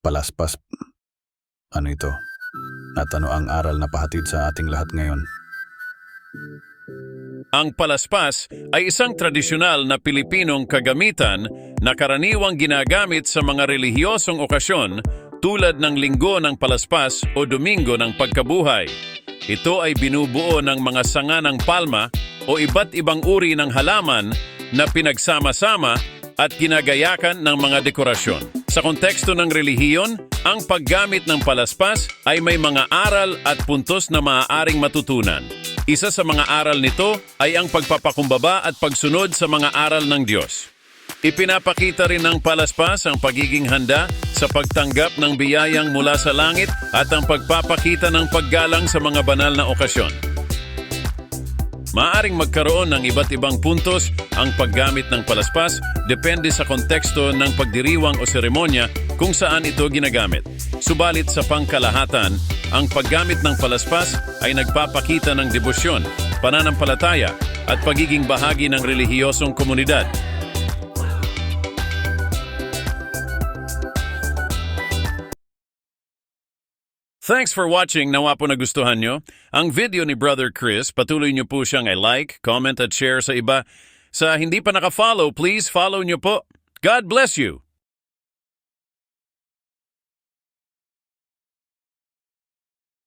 Palaspas. Ano ito? At ano ang aral na pahatid sa ating lahat ngayon? Ang palaspas ay isang tradisyonal na Pilipinong kagamitan na karaniwang ginagamit sa mga relihiyosong okasyon tulad ng Linggo ng Palaspas o Domingo ng Pagkabuhay. Ito ay binubuo ng mga sanga ng palma o iba't ibang uri ng halaman na pinagsama-sama at ginagayakan ng mga dekorasyon. Sa konteksto ng relihiyon, ang paggamit ng palaspas ay may mga aral at puntos na maaaring matutunan. Isa sa mga aral nito ay ang pagpapakumbaba at pagsunod sa mga aral ng Diyos. Ipinapakita rin ng palaspas ang pagiging handa sa pagtanggap ng biyayang mula sa langit at ang pagpapakita ng paggalang sa mga banal na okasyon. Maaaring magkaroon ng iba't ibang puntos ang paggamit ng palaspas depende sa konteksto ng pagdiriwang o seremonya kung saan ito ginagamit. Subalit sa pangkalahatan, ang paggamit ng palaspas ay nagpapakita ng debosyon, pananampalataya at pagiging bahagi ng relihiyosong komunidad. Thanks for watching. Nawa po nagustuhan nyo. Ang video ni Brother Chris, patuloy nyo po siyang i-like, comment at share sa iba. Sa hindi pa naka-follow, please follow nyo po. God bless you!